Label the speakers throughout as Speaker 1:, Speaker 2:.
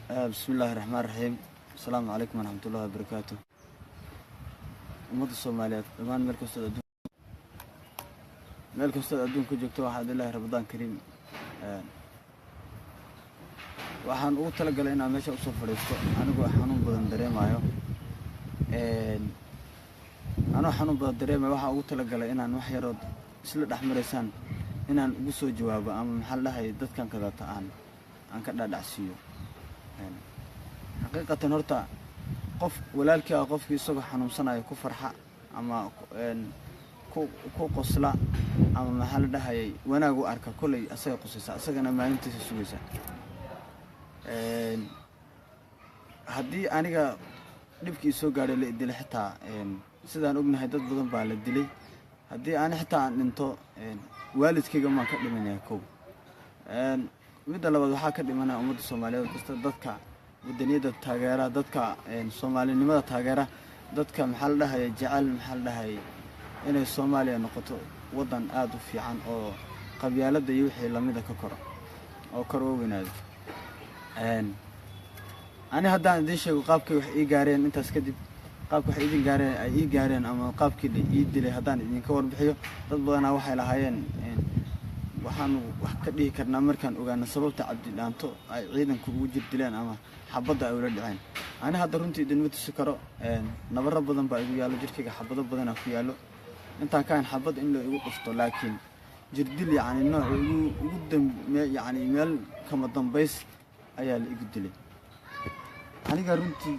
Speaker 1: بسم الله الرحمن الرحيم. السلام عليكم ورحمة الله وبركاته. أمد الصوماليات دمان ملك أستاذ أدون كجوكتو واحد الله رمضان كريم. waxaan ugu talagalay inaan meesha u soo fadhiisto anigoo xanuun badan dareemayo xanuun badan dareemayo waxaan ugu talagalay inaan wax yar oo isla dhaxmareysaan inaan ugu soo jawaabo ama maxal dhahay dadkan kadata aan ka dhaadhacsiyo xaqiiqatan horta qof walaalkii ah qofkii isagoo xanuunsanayo ku farxa ama ku qosla ama maxal dhahay wanaag u arka kulay asaga qosaysa asagana maalintiisa sugaysa haddii aniga dhibkii soo gaaray la dilay xitaa sidaan ognahay dad badan baa la dilay haddii aan xitaa dhinto waalidkayga ma ka dhimanaya kow midda labaad waxa ka dhimanaya ummadda Soomaaliyeed kasta dadka wadaniyada taageera dadka Soomaalinimada taageera dadka maxal dhahay jecel maxal dhahay inay Soomaaliya noqoto wadan aad u fiican oo qabyaalada iyo wixii lamida ka koro oo kor u weynaado أنا هذا عندي شيء وقابك إيجارين أنت سكدي قابك حيدين جارين إيجارين أما قابك اللي يدلي هذا عندي كور بحيو تطلع أنا واحد لهاين وحنو وحكدي كرنا مركان وأنا سببت عبد الأنتو عيدا كوجد دلين أما حبض أولاد العين أنا هذا رنتي دنمت السكر نبرة بدن بقى يالو جركي حبض بدن أخيالو أنت كان حبض إنه يوقفته لكن جردلي يعني إنه يقدم يعني مال كم ضمبيس ayaa la igu dilay aniga runtii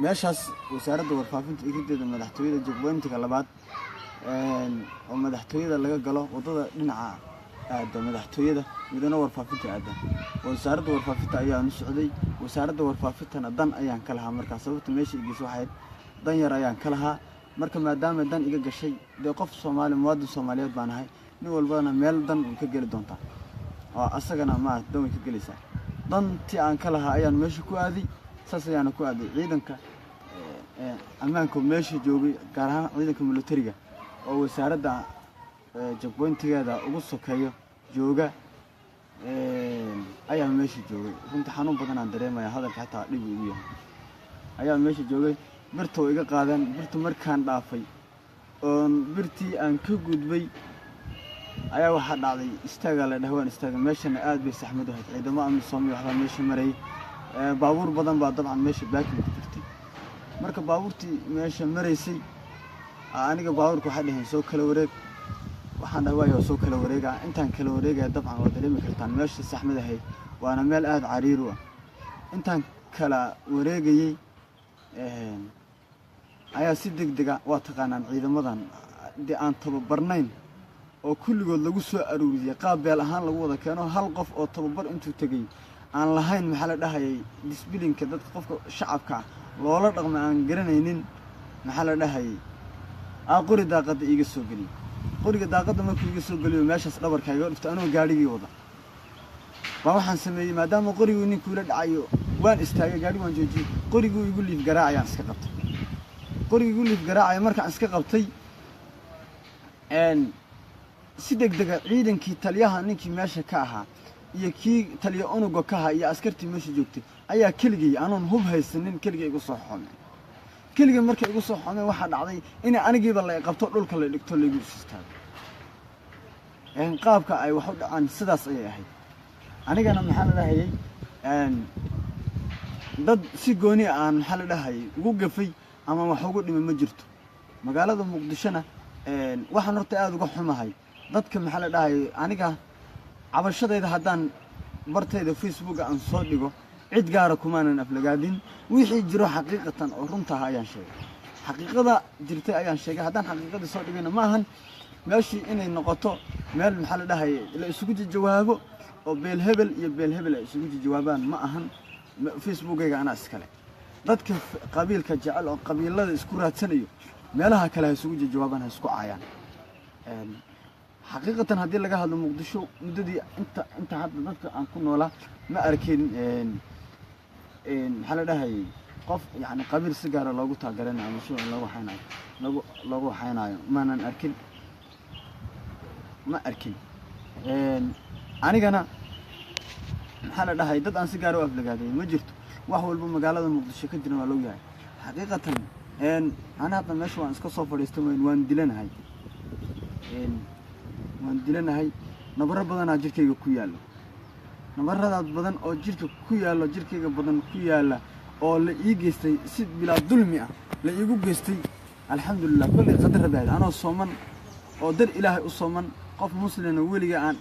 Speaker 1: meeshaas wasaaradda warfaafinta igideeda madaxtooyada jogweyntiga labaad oo madaxtooyada laga galo wadada dhinaca aada madaxtooyada midna warfaafinta aada wasaaradda warfaafinta ayaa u socday wasaaradda warfaafintana dan ayaan ka lahaa markaas sababta meesha igiis waxay dan yar ayaan ka lahaa marka maadaama dan iga gashay de qof Soomaali muwaadin Soomaaliyeed baan ahay nin walbana meel dan uu ka gali doonta oo asagana ma dan ka galaysaa dantii aan ka lahaa ayaan meesha ku aaday saas ayaan ku aaday ciidanka ammaanka meesha joogay gaar ahaan ciidanka militariga oo wasaaradda jogweyntigeeda ugu sokeeyo jooga ayaan meesha joogay runtii xanuun badan aan dareemayaa hadalka xitaa dhib igu yahay ayaan meesha joogay birta iga qaadan birta markaan dhaafay oo birtii aan ka gudbay ayaa waxa dhacday istaaga la dhawaan istaaga meeshana aad bay saxmad u ahayd ciidamo amni Soomaaliya waxa meesha maray baabuur badan baa dabcan meesha baakin ku jirtay marka baabuurtii meesha maraysay aniga baabuurku waxa dhahay soo kala wareeg waxaan dhawaayay soo kala wareega intaan kala wareegay dabcan waa dareemi kartaan meesha saxmad ahayd waana meel aad cariir ah intaan kala wareegayay ayaa si degdeg ah waa taqaanaan ciidamadan aan tababarnayn oo kulligood lagu soo aruuriyay qaab beel ahaan lagu wada keeno hal qof oo tababar intuu tagay aan lahayn maxaa la dhahayay disciplineka dadka qofka shacabka loola dhaqmo aan garanaynin maxaa la dhahayay qori daaqada iga soo galiyay qoriga daaqada markuu iga soo galiyo meeshaas dhabarka iga dhifto anoo gaarigii wada baa waxaan sameeyay maadaama qorigu ninkuu la dhacayo waan istaagay gaariga waan joojiyay qorigu igu liif garaacayaan iska qabtay qorigu igu liif garaacay markaan iska qabtay si degdeg ah ciidankii taliyaha ninkii meesha ka ahaa iyo kii taliya unuga ka ahaa iyo askartii meesha joogtay ayaa keligay anoon hub haysanin keligay igu soo xoomay keligay markay igu soo xoomay waxa dhacday in anigiiba la qabto dhulka la dhigto la igu istaago qaabka ay wax u dhacaan sidaas ayay ahayd anigana maxaa la dhahayay dad si gooni aan maxaa la dhahayay ugu gafay ama wax ugu dhimay ma jirto magaalada Muqdishona waxaan horta aad uga xumahay dadka maxaa la dhahay aniga cabashadayda haddaan bartayda Facebook aan soo dhigo cid gaar ah kumaanan aflagaadin wixii jiro xaqiiqatan oo runta ah ayaan sheegay xaqiiqada jirtay ayaan sheegay haddaan xaqiiqada soo dhigayna ma ahan meeshii inay noqoto meel maxaa la dhahay la isugu jawaabo oo beel hebel iyo beel hebel ay isugu jawaabaan ma ahan Facebook-ayga ana iskale dadka qabiilka jecel oo qabiilada isku raadsanayo meelaha kale ay isugu jawaabaan isku caayaan حقيقة هذه اللي قاعد مقدشو مددي أنت هذا ضدك عن كل ولا ما أركين حلا ده هي قف يعني قبيل سجارة لو قلت هجرنا عم شو لو حينا لو حينا ما نأركن ما أركن أنا محل ده هاي دد أنا سجارة وقفل قاعد ما جرت وحول بمجالات المقدسة كجرا ولو جاي حقيقة إن أنا هذا مش وان سكسر فلسطين وان دلنا هاي إن وان دلنا هاي نبرة بدن أجرك يكوياله نبرة بدن أجرك كوياله أجرك بدن كوياله أو اللي يجستي سد بلا ظلمة اللي يجو جستي الحمد لله كل قدر بعد أنا الصومن أو در إلهي الصومن قف مسلم ولي عن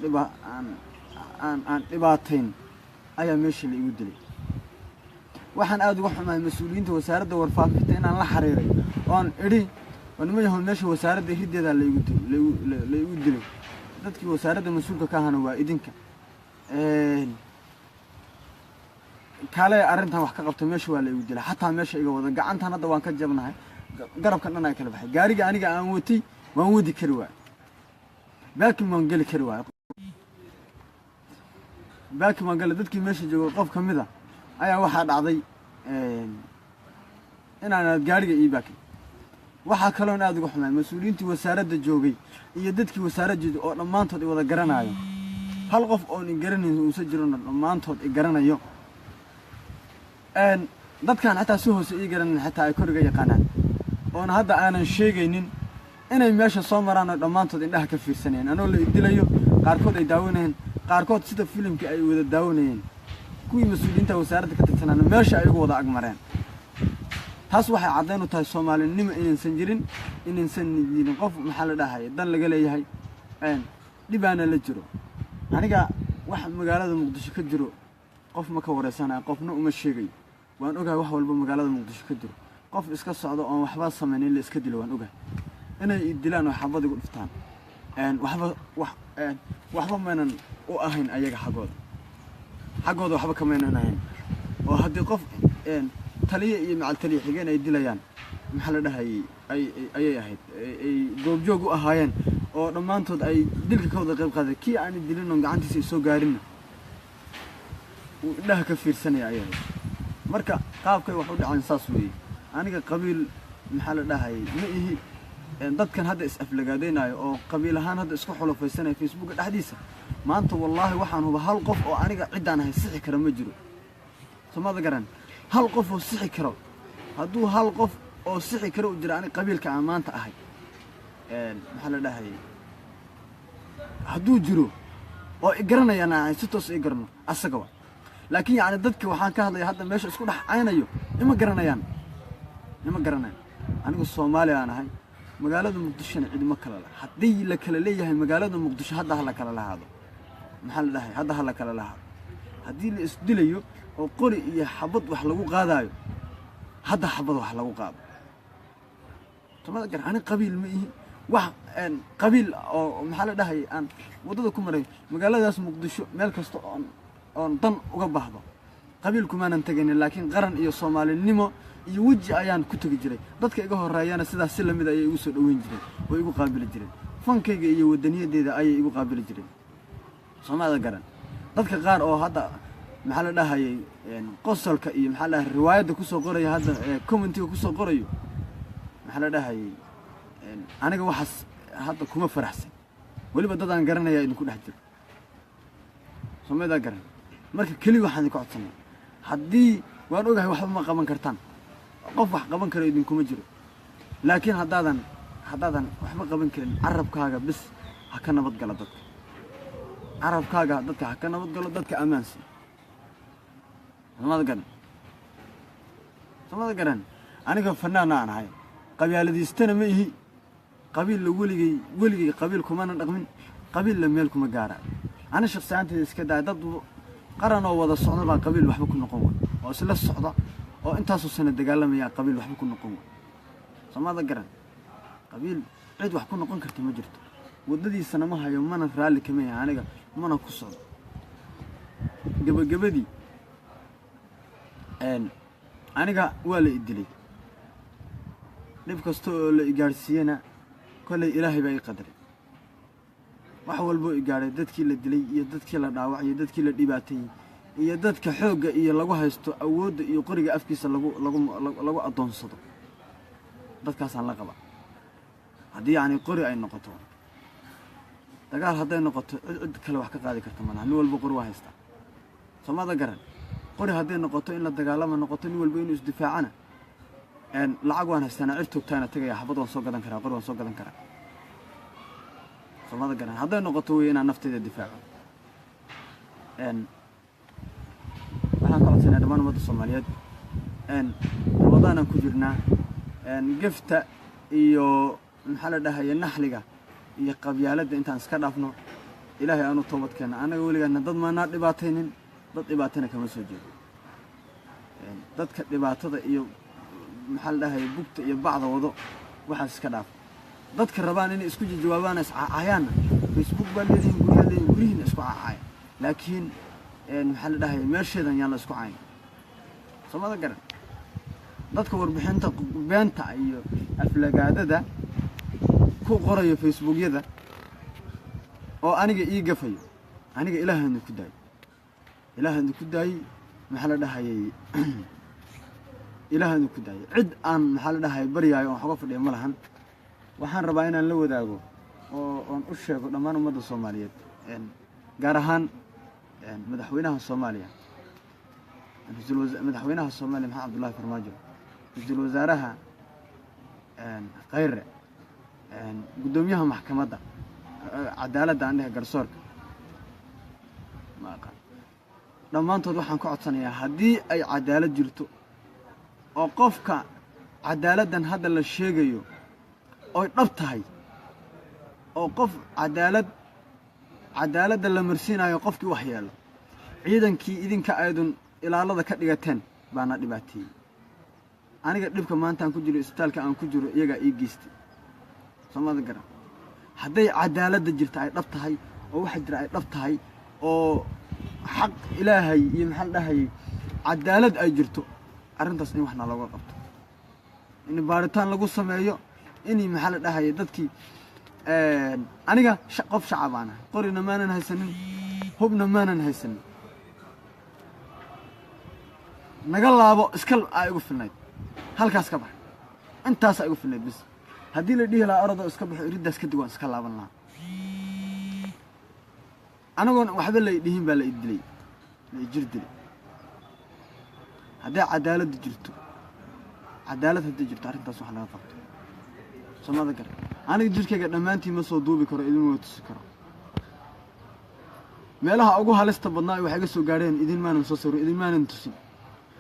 Speaker 1: إباطين أي ماشي اللي يودلي waxaan aad uga xumahay mas'uuliyiinta wasaaradda warfaafinta inaan la xiriiray oon idhi wanma yahay meesha wasaaradda hideeda la igu dilay dadkii wasaaradda mas'uulka ka ahana waa idinka kale arrintan wax ka qabto meesha waa la igu dilay xataa meesha iga wada gacantan hadda waan ka jabnahay garabkan dhan ay kala baxay gaariga aniga aan watay waan wadi kari waay baakin waan gali kari waay baakin waan gali dadkii meesha jooga qof kamid ah ayaa waxa dhacday inaan gaariga ii baakin waxa kale oo aad uga xumaay mas'uuliyiintii wasaaradda joogay iyo dadkii wasaaradda oo dhamaantood wada garanaayo hal qof oo in garanay uu soo jiro dhamaantood ay garanayo dadkan xataa soo hoos ii garanay xataa ay koriga yaqaanaan oo hadda aanan sheegaynin inay meesha soo maraan dhamaantood indhaha ka fiirsanayeen anoo la idilayo qaarkood ay daawanayeen qaarkood sida filimka ay wada daawanayeen kuwii mas'uuliyiinta wasaaradda ka tirsanaan meesha ay ugu wada agmareen taas waxay cadeyn u tahay Soomaalinimo inaysan jirin inaysan jirin qof maxaa la dhahay dan laga leeyahay dhibaana la jiro aniga wax magaalada Muqdisho ka jiro qof ma ka wareysanayo qofna uma sheegay waan ogahay wax walba magaalada Muqdisho ka jiro qof iska socdo oo waxba sameeyay la iska dilo waan ogahay inay dilaan oo xabad ugu dhiftaan waxba maanan u ahayn ayaga xaqooda waxba kama aanay oo hadii qof taliye iyo macal taliye xigeen ay dilayaan maxaa la dhahay ay ahayd ay goobjoog u ahaayeen oo dhamaantood ay dilka ka wada qayb qaaday kii aan dilin oo gacantiisa soo gaarin uu indhaha ka fiirsanaya ayaga marka qaabkay wax u dhacaan saas weey aniga qabiil maxaa la dhahay ma ihi dadkan hadda is aflagaadeenayo oo qabiil ahaan hadda isku xulufaysanay Facebook dhaxdiisa maanta wallahi waxaan huba hal qof oo aniga cidaan ahay sixi kara ma jiro Soomaalida garan hal qof oo sixi karo hadduu hal qof oo sixi karo u jira aniga qabiilka aan maanta ahay maxaa la dhahay hadduu jiro oo i garanayaan aan si toos i garno asaga waa laakiin yaani dadka waxaan ka hadlay hadda meesha isku dhaxaynayo ima garanayaan anigu Soomaali aan ahay magaalada Muqdisho cid ma kala laha hadii la kala leeyahay magaalada Muqdisho hadda la kala lahaado maxaa la dhahay hadda la kala lahaado hadii la isdilayo oo qori iyo xabad wax lagu qaadayo hadda xabad wax lagu qaado tamada gar ani qabiil ma ihi wax qabiil oo maxaa la dhahay aan wadada ku maray magaaladaas Muqdisho meel kasta oo dan uga baahdo qabiilku maanan tagayn laakiin qaran iyo Soomaalinimo iyo waji ayaan ku tagi jiray dadka iga horeeyana sidaas si lamid ay igu soo dhaweyn jireen oo igu qaabili jireen fankayga iyo wadaniyadeeda ay igu qaabili jireen Soomaalida garan dadka qaar oo hadda maxaa la dhahay qosolka iyo maxaa la dhahay riwaayada ku soo qoraya hadda commentiga ku soo qorayo maxaa la dhahay aniga waxaas hadda kuma faraxsan waliba dad aan garanaya idinku dhex jiro Soomaalida garan marka kali waxaan ku codsanay hadii waan ogahay waxba ma qaban kartaan qof wax qaban karo idinkuma jiro laakiin haddaadan waxba qaban karin carabkaaga bis ha ka nabad galo dadka carabkaaga dadka ha ka nabad galo dadka amaansi Soomaalida garan aniga fanaan aan ahay qabyaaladiistana ma ihi qabiil la weligay qabiil kuma dhaqmin qabiil la meel kuma gaara ana shakhsiyaantayda iska daa dad qaran oo wada socdo baa qabiil waxba ku noqon way oo isla socda oo intaas oo sano dagaalamaya qabiil waxba ku noqon way Soomaalida garan qabiil cid wax ku noqon karta ma jirto wadadiisana ma hayo mana raali kama yahay aniga mana ku socdo gabagabadii aniga waa la idilay dib kasto oo la igaarsiiyana kulay Ilaahay baa i qadaray wax walba i gaaray dadkii la dilay iyo dadkii la dhaawacay iyo dadkii la dhibaatay iyo dadka xooga iyo lagu haysto awoodda iyo qoriga afkiisa lagu adoonsado dadkaas aan la qaba hadii yaani qori ay noqoto dagaal haday noqoto cid kale wax ka qaadi karto malaha nin walba qori waa haysta samada garan qori haday noqoto in la dagaalamo noqoto nin walba inuu isdifaacana lacag waan haysana cirtugtaana tagaya xabad waan soo gadan karaa qori waan soo gadan karaa samada garan haday noqoto way inaan nafteeda difaaco waxaan ka codsanaa dhammaan ummadda Soomaaliyeed Ramadaan ku jirnaa gifta iyo maxaa la dhahayaa naxliga iyo qabyaalada intaan iska dhaafno ilaahay aanu toobad keena anaga waligeena dad maana dhibaataynin dad dhibaatana kama soo jeedo dadka dhibaatada iyo maxaa la dhahayaa bugta iyo bacda wado waxa iska dhaaf dadka rabaan inay isku jawaabaan iscaayaan Facebook baa leeyihiin gurihiina isku caayay laakiin maxaa la dhahayaa meesheedan yaan la isku caayin samada garan dadka warbixinta beenta iyo aflagaadada ku qorayo Facebook-yada oo aniga ii gafayo aniga ilaahayna ku daay maxaa la dhahayaa ilaahayna ku daay cid aan maxaa la dhahayaa bariyaayo oo xogo fadhiyo ma lahan waxaan rabaa inaan la wadaago oo aan u sheego dhammaan ummadda Soomaaliyeed gaar ahaan madaxweynaha Soomaaliya madaxweynaha Soomaaliya Maxamed Cabdullaahi Farmaajo ra'iisul wasaaraha Khayre gudoomiyaha maxkamadda cadaaladda aan garsoorka dhammaantood waxaan ka codsanayaa haddii ay cadaalad jirto oo qofka cadaaladdan hadda la sheegayo oo dhab tahay oo qof cadaaladda la marsiinayo qofkii wax yeelo ciidankii idinka aydun ilaalada ka dhigateen baana dhibaateeyay aniga dhibka maanta aan ku jiro isbitaalka aan ku jiro iyaga ii geystay samada garan hadday cadaaladda jirto ay dhab tahay oo waxa jira ay dhab tahay oo xaq ilaahay iyo maxaa la dhahayaa cadaalad ay jirto arrintaas in waxna looga qabto in baaritaan lagu sameeyo in maxaa la dhahayaa dadkii aniga qof shacabana qorina maanan haysanin hubna maanan haysanin naga laabo iskal ay ugu filnayd halkaas ka bax intaas ay ugu filnayd bis haddii la dhihi lahaa orado iska baxo iridaas ka duwan iska laaban lahaa anagoon waxba la dhihin baa la idilay la jirdilay hadday cadaalad jirto hadday jirto arrintaas wax laga qabto samada gar aniga jirkayga dhammaantii ma soo duubi karo idin ma tusi karo meelaha ugu halista badnaa wax iga soo gaareen idin maanan soo sawiro idin maanan tusin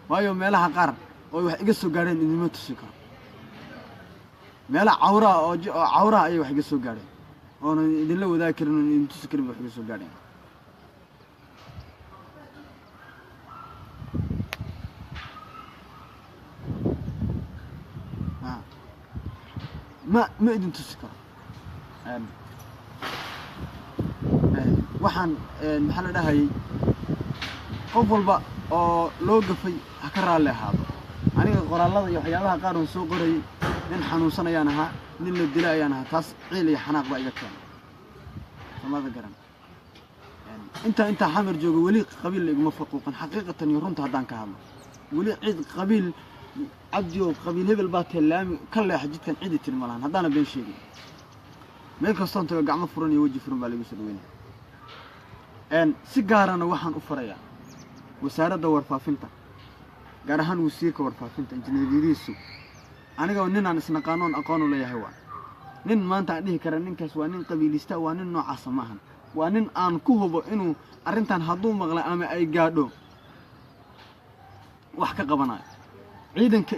Speaker 1: waayo meelaha qaar oo wax iga soo gaareen idin ma tusi karo meelaha cawra ay wax iga soo gaareen oo idin la wadaag karin oo idin tusi karin wax iga soo gaareen ما idin tusi karo waxaan maxaa la dhahayaa qof walba oo loo gafay ha ka raali ahaado aniga qoraalada iyo waxyaabaha qaar oo soo qoray nin xanuunsanayaan ahaa nin la dilay ayaan ahaa taas ciil iyo xanaaq baa iga keenay samada garan inta xamar joogo wali qabiil iguma faquuqan xaqiiqatan iyo runta hadaan ka hadlo wali cid qabiil عبدي وقبيل هبل باتلامي كله حجتكن عيد تلملان هذا أنا بين شيء ما يكسرون تبقى عم فرن يوجي فرن بالي بيسوينه إن سجارنا وحن أفريا وسارة دور فافنتا جارهان وسيك ورفافنتا إنت نجريسو أنا قاون نين عن سنا قانون أقانو لا يهوى نين ما أنت عنديه كرنين كسوى نين قبيل استوى نين نوع عصمهن ونين أن كوهب إنه أرنتان هضوم مغلا أما أي جادو وحكى قبناي ciidanka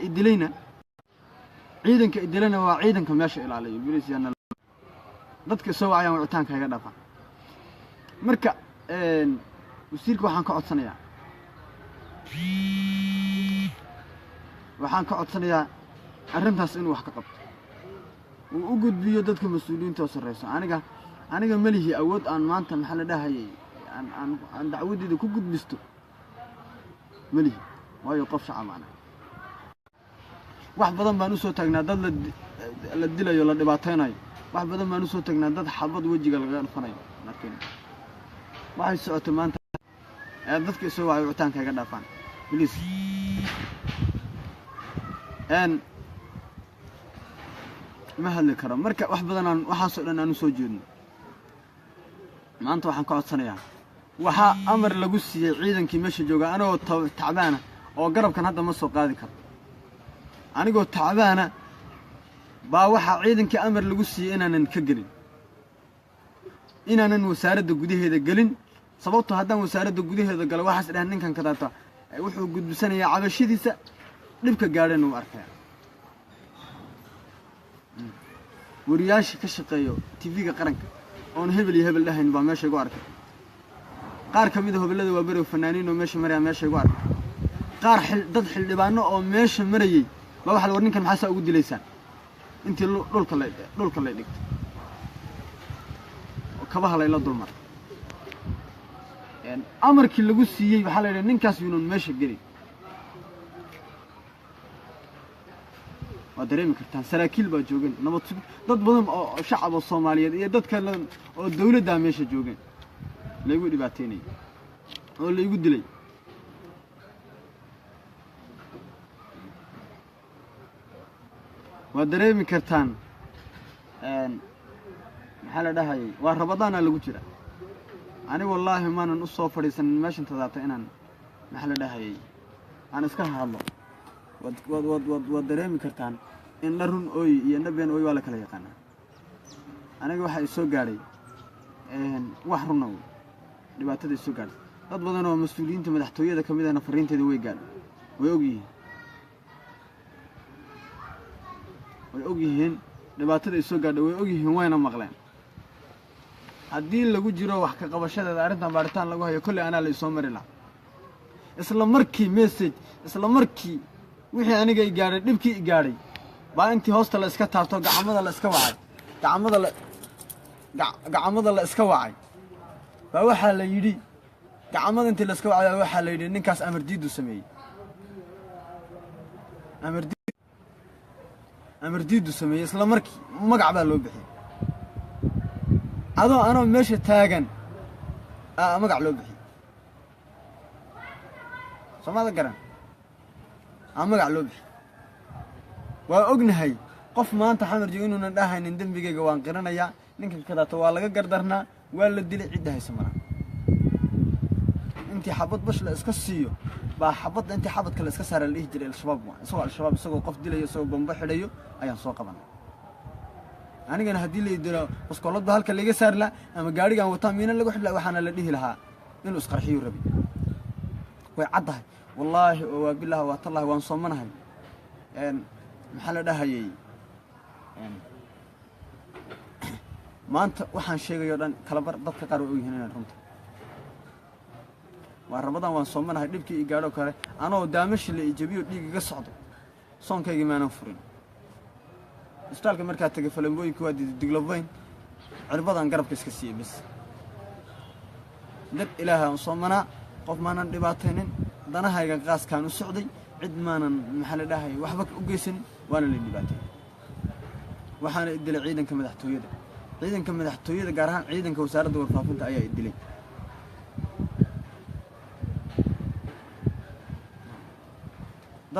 Speaker 1: idilayna waa ciidanka meesha ilaaliyo booliisyaana dadka soo wacayaan wicitaanka iga dhafa marka wasiirka waxaan ka codsanayaa arrintaas inuu wax ka qabto uu u gudbiyo dadka mas'uuliyiinta sarreeyo aniga malihi awood aan maanta maxaa la dhahayaa aan dacwadeeda ku gudbisto malihi waayo qof shacabana wax badan baan u soo taagnaa dad la dilayo la dhibaataynayo wax badan baan u soo taagnaa dad xabad wajiga laga dhafanayo laakiin waxay socotay maanta dadka soo wacay wicitaanka iga dhaafaan please ma hadli karo marka wax badan waxaas oo dhan aan u soo jeedno maanta waxaan ka codsanayaa waxaa amar lagu siiyey ciidankii meesha jooga anigoo tacbaana oo garabkan hadda ma soo qaadi karo anigoo tacbaana baa waxaa ciidankii amar lagu siiyey inaanan ka gelin inaanan wasaaradda gudaheeda gelin sababtoo haddaan wasaaradda gudaheeda galo waxaas dhahan ninkan kadaata wuxuu gudbisanayaa cabashadiisa dhibka gaadhana uu arkaya wariyaasha ka shaqeeyo TV-ga qaranka oon hebel iyo hebel dhahayn baa meesha igu arkay qaar ka mid ah hobalada waa bari fanaaniin oo meesha maraya meesha igu arkay qaar dad xildhibaano oo meesha marayay baa waxa war ninkan maxaa ugu dilaysaan intii dhulka la dhigtay oo kabaha la ila dulmar amarkii lagu siiyey waxa la yiraahdaa ninkaas yuunan meesha gelin waa dareemi kartaan saraakiil baa joogeen nabad dad badan oo shacab oo Soomaaliyeed iyo dad kale oo dawladda meesha joogeen lagu dhibaateynay oo lagu dilay waa dareemi kartaan maxaa la dhahay waa Ramadaan lagu jira ani wallahi maanan u soo fadhiisan meeshan tadaata inaan maxaa la dhahay aan iska hadlo wad dareemi kartaan in la run ooy iyo nabeen ooy waa la kala yaqaan aniga waxa soo gaaray wax run oo dhibaatada soo gaaray dad badan oo mas'uuliyiinta madaxtooyada kamid ah fariinteeda way ogyihiin dhibaatada soo gaadhay way ogyihiin wayna maqleen haddii lagu jiro wax ka qabashada arrintan baaritaan lagu hayo kulli ana la soo mari la isla markii message isla markii wixii aniga i gaaray dhibkii i gaaray baa intii hoosta la iska taabto gacmada la iska wacay gacmada la iska wacay baa waxa la yiri gacmada intii la iska wacay waxa la yiri ninkaas amar diidu sameeyay amar diidu sameeyay isla markii magac baa loo bixiyay anoo meesha taagan magac loo bixiyay Soomaalida garan magac loo bixiyay waa ognahay qof maanta xamar joogo inuu dhaahaynin dambigayga waan qiranayaa ninkan kadaata waa laga gardarnaa waa la dilay cid hayso mara intii xabad bash la iska siiyo baa xabad intii xabad kale iska saaray leeyahay jiray al-shabaab isagoo qof dilayo isagoo bomba xidhayo ayaan soo qabanay anigana hadii la idiro baskoolada halka laga saar la ama gaarigan wata miina lagu xidla waxaana la dhihi lahaa inuu isqarxiyo rabi way cadahay wallahi wa billahi wa tallahi waan soomanahay maxaa la dhahayay maanta waxaan sheegayo dhan kala bar dadka qaar way yihiin inaan runta waa Ramadaan waan soomanahay dhibkii i gaadho kale anoo daamashi la ijabiyo dhiig iga socdo soonkayga maanan furin isbitaalka markaa tagay falambooyinka waa diglobayn cirbadan garabka iska siiyay bas dad ilaahay aan soomanaa qof maanan dhibaataynin danahayga qaaskaan u socday cid maanan maxaa la dhahay waxba u geysan waana la dhibaatay waxaana idilay ciidanka madaxtooyada gaar ahaan ciidanka wasaaradda warfaafinta ayaa idilay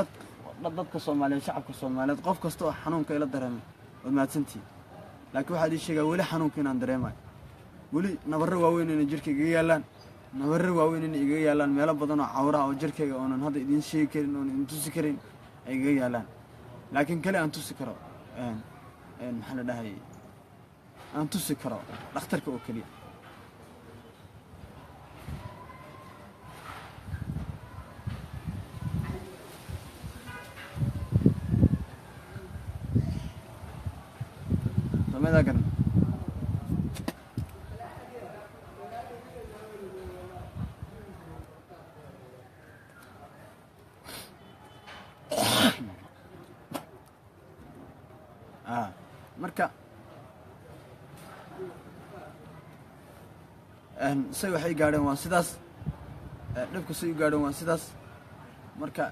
Speaker 1: dadka Soomaaliyeed shacabka Soomaaliyeed qof kasta oo xanuunka ila dareemay wad maadsantii laakiin waxa ay sheegay wali xanuunka inaan dareemay wali nabarro waaweyn in jirkayga iga yaalaan meelo badan oo cawra oo jirkayga oonan hadda idin sheegi karin oo in tusi karin ay iga yaalaan laakiin kale aan tusi karo maxaa la dhahay aan tusi karo dhakhtarka oo kaliya ماذا قلنا marka say waxay gaadheen waa sidaas dhibku say u gaadheen waa sidaas marka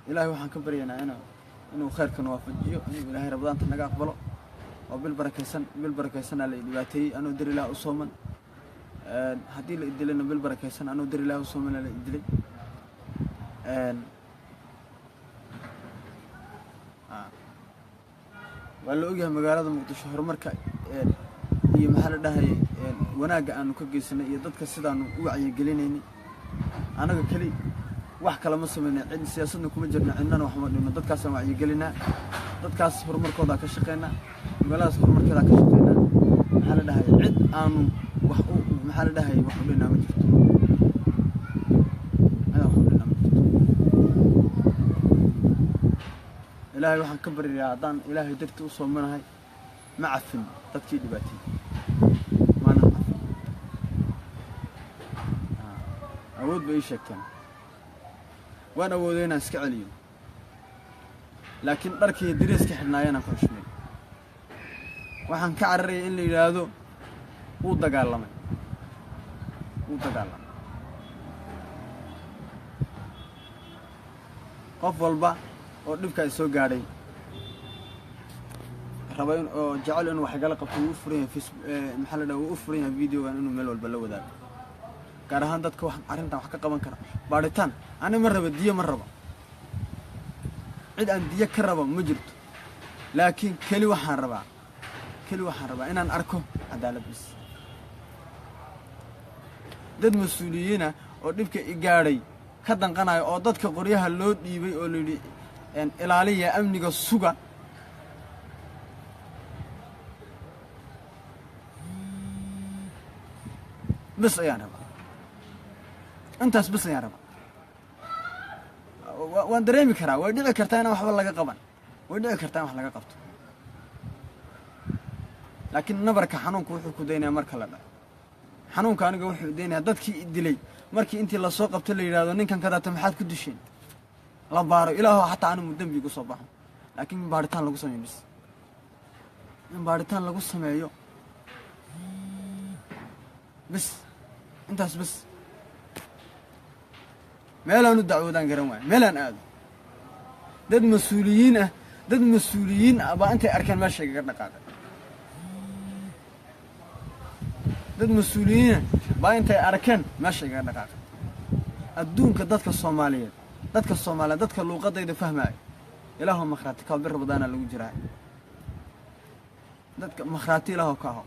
Speaker 1: ilaahay waxaan ka baryaynaa inuu khayrkan waafajiyo inuu ilaahay rabadaanta naga aqbalo بالبركيسن على الإدلاتي أنا أدري له أصومن هدي الإدلنا بالبركيسن أنا أدري له أصومن على الإدلي والله أجي مقالة مقدشة هرمرك iyo maxaa la dhahay wanaaga aanu ka geysanay iyo dadka sidaanu u wacyigelinaynay anaga kali wax kala ma sameynay cid siyaasadna kuma jirna cidnana wax ma dhimo dadkaasaan wacyigelinaa dadkaas horumarkooda ka shaqeynaa magaaladaas horumarkeeda ka shaqeynaa maxaa la dhahay cid aanu wax u maxaa la dhahay wax u dhinaa ma jirto ilaahay waxaan ka baryayaa haddaan ilaahay dartii u soomanahay ma cafin dadkii dhibaatay maana cafin awood bay ii sheegteen waan awooday inaan iska celiyo laakiin dharkii dariiska xidhnaayana ku xushmay waxaan ka cararayay in la yidhaahdo wuu dagaalamay qof walba oo dhibka ay soo gaadhay raba in oo jecel inuu wax igala qabto wuu furan yahay maxaa la dhahaa wuu u furan yahay videogan inuu meel walba la wadaago gaar ahaan dadka wax arrintan wax ka qaban kara baadhitaan ani ma raba diyo ma raba cid aan diyo ka raba ma jirto laakiin keli waxaan rabaa inaan arko cadaalad bis dad mas-uuliyiina oo dhibka i gaadhay ka danqanayo oo dadka qoryaha loo dhiibay oo la yidhi ilaaliya amniga suga bas ayaan rabaa intaas bas ayaan rabaa waan dareemi karaa way dhici kartaa inaan waxba laga qaban way dhici kartaa in wax laga qabto laakiin nabarka xanuunka wuxuu ku daynayaa marka la dhaco xanuunka aniga wuxuu daynayaa dadkii dilay markii intii la soo qabto la yidhaahdo ninkan kadaata maxaad ku disheen la baaro ilaahu xataa anigu dembi igu soo baxo laakiin in baaritaan lagu sameeyo bis in baaritaan lagu sameeyo bis intaas bis meelaan u dacwoodaan garan waayo meelaan aado dad mas-uuliyiin ah baa intay arkeen meesha igaga dhaqaaqay dad mas-uuliyiina baa intay arkeen meesha igaga dhaqaaqay adduunka dadka Soomaaliyeed dadka luuqadayda fahmaayo ilaahu makhraati ka bir rabadaana lagu jiraa dadka makhraati ilaahu ka aho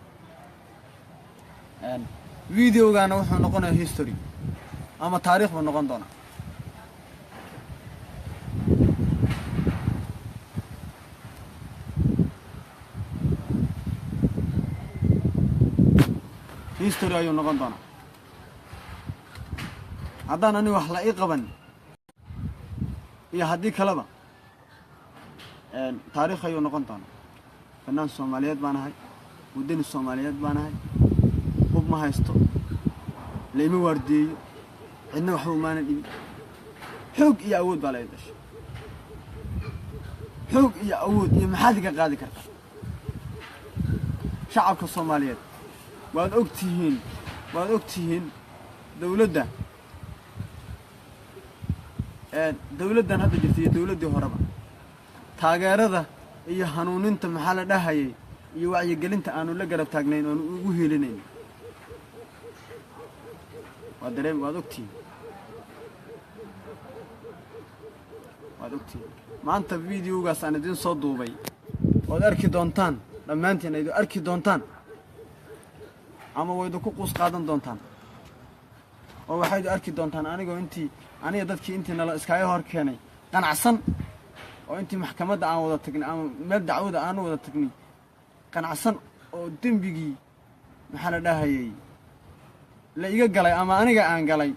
Speaker 1: videogaana wuxuu noqonayaa history ama taariikh buu noqon doonaa history ayuu noqon doonaa haddaan ani wax la ii qaban iyo haddii kaleba taariikh ayuu noqon doonaa fanaan Soomaaliyeed baan ahay wadani Soomaaliyeed baan ahay hub ma haysto leeyma waardiyo cidna waxba maana dhibin xoog iyo awood baa la dhashay xoog iyo awood iyo maxaad iga qaadi kartaa shacabka Soomaaliyeed waad ogtihiin dawladdan hadda jirtay dawladdii horeba taageerada iyo hanuuninta maxaa la dhahayay iyo wacyigelinta aanu la garab taagnayn oo ugu heelinayn waad ogtihiin maanta videogaas aan idin soo duubay ood arki doontaan dhammaantiin ay arki doontaan ama way ku quus qaadan doontaan oo waxay arki doontaan aniga dadkii intii nala iskaaga hor keenay qanacsan oo intii maxkamadda aan wada tagnay ama meel dacwada aan wada tagnay qanacsan oo dembigii maxaa la dhahayay la iga galay ama aniga aan galay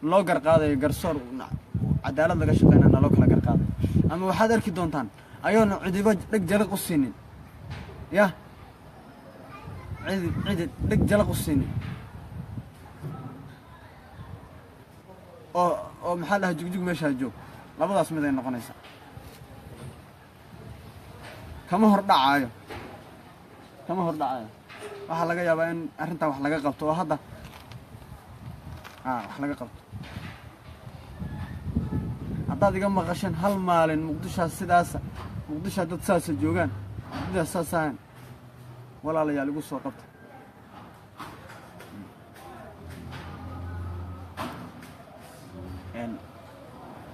Speaker 1: loo garqaadayo garsoor cadaalad laga shaqeynaa loo kala garqaadayo ama waxaad arki doontaan ayoona cidiba dhag jalaq u siinin cid dhag jalaq u siinin oo maxaa dhahay jugjug meeshaa joog labadaas mid ay noqonaysaa kama hor dhacaayo waxaa laga yaabaa in arrintan wax laga qabto oo hadda wax laga qabto haddaad iga maqasheen hal maalin muqdishaa dad saasa joogaan muqdishaa saasaan walaalayaal igu soo qabta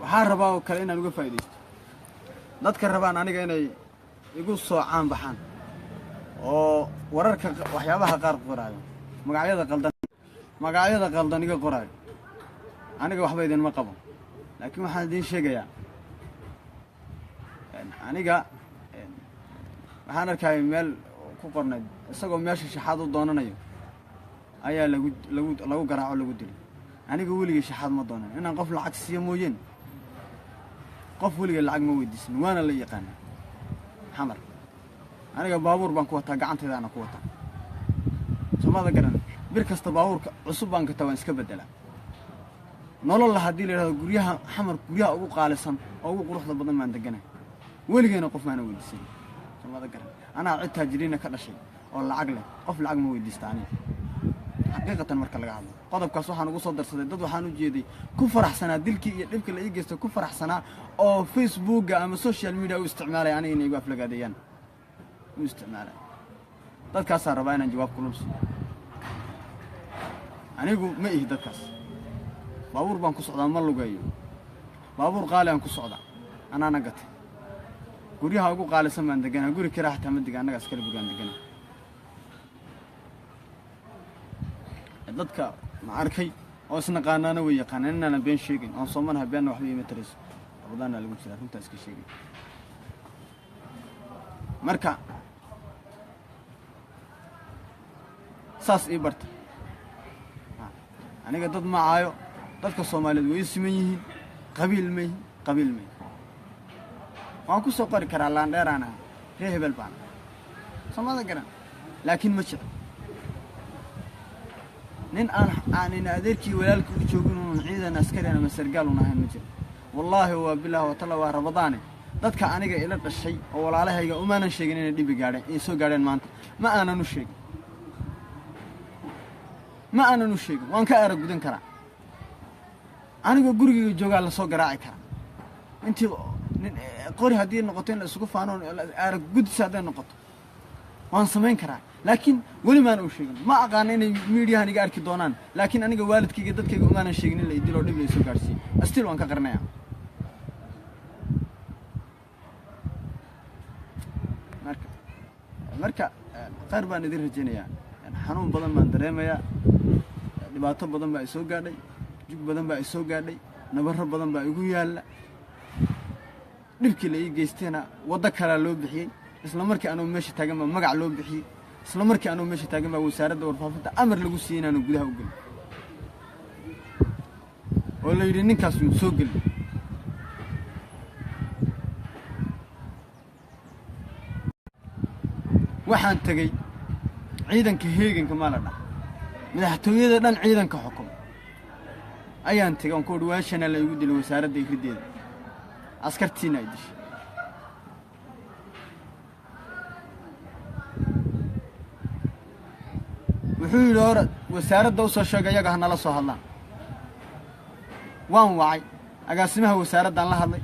Speaker 1: waxaan rabaa oo kale inaan uga faa'iidaysto dadka rabaan aniga inay igu soo caan baxaan oo wararka waxyaabaha qaar qoraayo magacyada qaldan iga qoraayo aniga waxba idin ma qabo laakiin waxaan idin sheegayaa aniga waxaan arkay meel ku qornay isagoo meesha shaxaad u doonanayo ayaa lagu garaaco lagu dilay aniga weligay shaxaad ma doonan inaan qof lacag siiyo mooyeen qof weligay lacag ma weydiisan waana la yaqaan xamar aniga baabuur baan ku wataa gacantayda ana ku wataa samada garan bir kasta baabuurka cusub baan ka tabaan iska bedelaa nolol la hadii la yiraahdo guryaha xamar guryaha ugu qaalisan oo ugu quruxda badan maan deganay weligayna qof maana weydiisan samada garan ana cid taajiriina ka dhashay oo lacag leh qof lacag ma weydiistaa aniga xaqiiqatan marka laga hadlo qodobkaas waxaan ugu soo darsaday dad waxaan u jeeday ku faraxsanaa dilkii iyo dhibka la ii geystay ku faraxsanaa oo Facebook ama social media u isticmaalay aniga inay igu aflagaadeeyaan u isticmaalay dadkaas rabaa inaan jawaab ku lumsiyo anigu ma ihi dadkaas baabuur baan ku socdaa ma lugayo baabuur qaali aan ku socdaa anaana gatay guryaha ugu qaalisan baan deganaa guri kira xataa ma degan anaga askari bugaan deganaa dadka ma arkay oo isna qaanaana way yaqaaneen inaan been sheegin oo Soomaaliya been wax weey matariis abadana lagu jiraa runta iska sheegay marka saas ii barta aniga dad ma aayo dadka Soomaaliyeed way siman yihiin qabiil may waan ku soo qori karaa laan dheeraana hebel baan Soomaalida garan laakiin ma jiro nin aan adeerkii walaalka u joogin oo ciidan askari ama sargaal una ahayn ma jiro wallahi wa billahi wa ta'ala wa ramadaan dadka aniga ila dhashay oo walaalahayga umaanan sheegin inay dhib gaadhay ay soo gaadheen maanta ma aanan u sheegin waan ka arag gudan karaa aniga gurigayga joogaa la soo garaaci karaa intii qori hadii noqoto in la isugu faano arag gudis haday noqoto waan sameyn karaa laakiin wali ma aan u sheegin ma aqaan inay meediyahan iga arki doonaan laakiin aniga waalidkayga dadkayga umaanan sheegin in la idilo dhib la soo gaarsiin astil waan ka qarnaa marka qaar baan idin rajaynayaa xanuun badan baan dareemayaa dhibaato badan baa soo gaadhay jug badan baa soo gaadhay nabarro badan baa igu yaala dhibkii la ii geystayna wada kala loo bixiyay isla markii aanu meesha taagan baa magac loo bixiyay isla markii aanu meesha taagan baa wasaaradda warfaafinta amar lagu siiyay inaanu gudaha u galin oo la yiri ninkaas uu soo galay waxaan tagay ciidanka heeganka ma la dhax madaxtooyada dhan ciidanka xukum ayaan tagay oo ku dhawaashana la igu dilay wasaaradda irideeda askartiina ay dishay wuxuu yiri hore wasaaradda u soo sheegay ayaga nala soo hadlaan waan wacay agaasimaha wasaaraddan la hadlay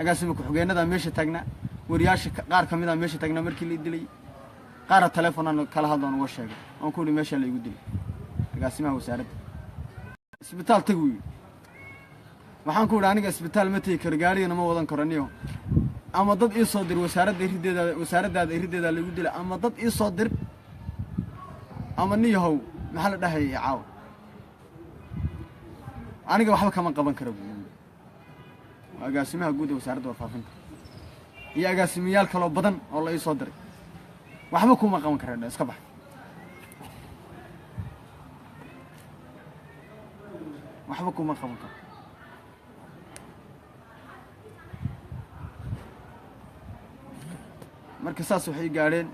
Speaker 1: agaasima ku-xigeenada meesha taagnaa wariyaasha qaar kamid ah meesha taagnaa markii la dilay qaar telefoonana kala hadlaan uga sheegay aan ku yiri meesha la igu dilay agaasimaha wasaaradda isbitaal tagu waxaan ku yiri aniga isbitaal ma tagi karo gaariyana ma wadan karo niyo ama dad ii soo dir wasaaradda irideeda la igu dilay ama dad ii soo dir ama niyahow maxaa la dhahay caaw aniga waxba kama qaban karo agaasimaha guud ee wasaaradda warfaafinta iyo agaasimayaal kale badan oo la ii soo diray waxba kuma qaban karo iska bax waxba kuma qaban karo marka saas waxay gaareen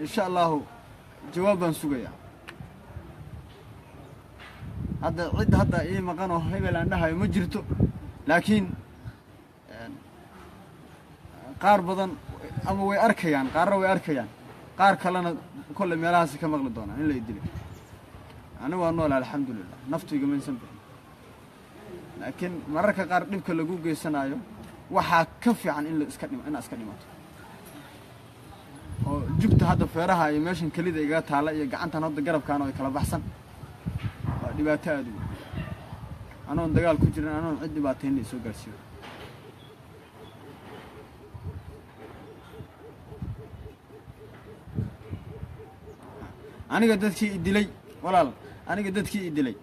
Speaker 1: insha Allah jawaab baan sugayaa hadda ii maqan oo hebel aan dhahayo ma jirto laakiin qaar badan ama way arkayaan qaar kalena kulli meelahaas ka maqli doonaan in la idilay anigu waa nool alxamdulillah naftayga ma insan bixin laakiin mararka qaar dhibka lagu geysanayo waxa ka fiican in la iska dhimato oo jugta hadda feeraha iyo meeshan kalida iga taala iyo gacantan hadda garabkaan oo kala baxsan waa dhibaato aad u anoon dagaal ku jirin anoon cid dhibaateyn soo gaarsiyo aniga dadkii idilay walaal aniga dadkii idilay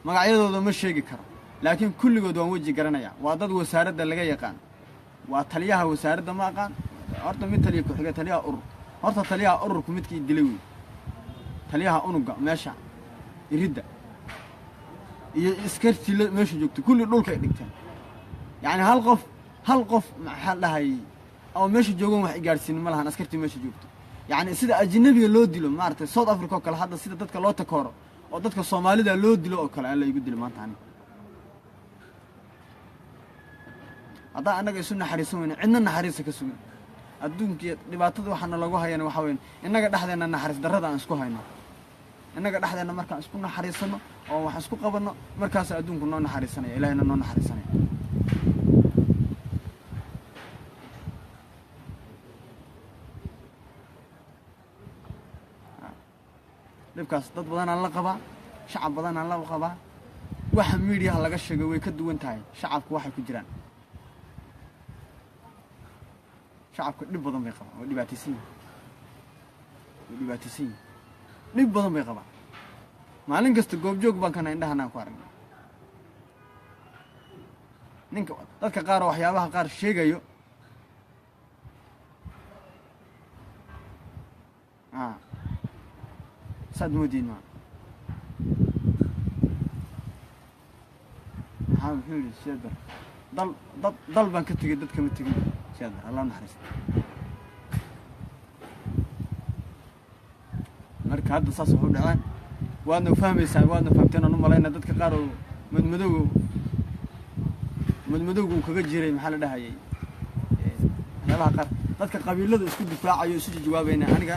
Speaker 1: magacyadooda ma sheegi karo laakiin kulligood waan waji garanayaa waa dad wasaaradda laga yaqaan waa taliyaha wasaaradda ma aqaan horta mid taliya ku xiga taliyaha urur horta taliyaha ururku midkii idilay wey taliyaha unuga meesha iridda iyo iskartii meesha joogto kulli dhulka ay dhigteen yani hal qof maxaa dhahay oo meesha joogan wax gaarsiin ma lahan askartii meesha joogto yani sida ajnabiga loo dilo maartay South Africa kale hadda sida dadka loo takooro oo dadka Soomaalida loo dilo oo kale la igu dilo maanta aniga hadda anaga isu naxariisan weyna cidna naxariis ka sugan adduunka dhibaatada waxana lagu hayana waxa weyn inaga dhaxdeena naxariis darrada aan isku hayno inaga dhaxdeena markaan isku naxariisano oo wax isku qabano markaas adduunku noo naxariisanaya ilaahayna noo naxariisanaya dhibkaas dad badan aan la qabaa shacab badan aan la qabaa waxa media laga sheegay way ka duwan tahay shacabku waxay ku jiraan shacabku dhib badan bay qabaan oo dhibaataysan dhib badan bay qabaan maalin kasta goobjoog baan kana indhahanaan ku aragnaa ninka dadka qaar waxyaabaha qaar sheegayo saad moodiin ma maxaa muxuu yidhi sheedar dal baan ka tegey dad kama tegin sheedar allah naxariista marka hadda saas wuxuu dhaceen waadna fahmaysaa waadna fahamteen aan u malayna dadka qaar oo madmadowga uu kaga jiray maxaa la dhahayay waxyaabaha qaar dadka qabiilada isku difaacayo isu jawaabayna aniga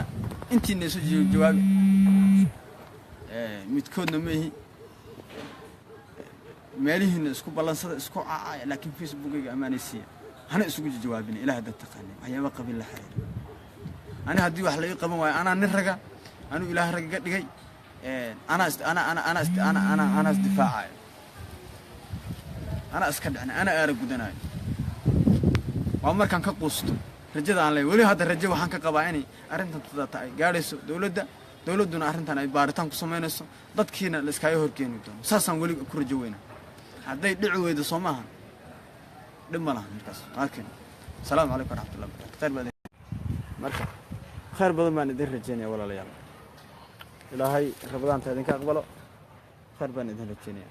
Speaker 1: intiina isu jawaabi midkoodna ma ihi meelihiina isku ballansada isku caacaya laakiin facebookayga amaanaysiiya hana isugu jawaabina ilaaha dad taqaanay waxyaaba qabiil la xiriira ani haddii wax laga qaban waayo anaa nin raga anuu ilaah rag iga dhigay anaa isdifaacayo anaa iska dhicnay anaa aara gudanayo waa markaan ka quusto rajada aan leeyahay weli hadda rajo waxaan ka qabaa inay arrintan tadata ay gaadhayso dowladduna arrintan ay baaritaan ku samaynayso dadkiina la iskaaga horkeeni doono saasaan weli ku rajo weynaa hadday dhici weydo soo maaha dhib ma laha markaas laakiin asalaamu calaykum waraxmatullahi wabarakatu marka khayr badan baan idin rajeynaya walaalayaal ilaahay rabadaanta idinka aqbalo khayr baan idin rajeynaya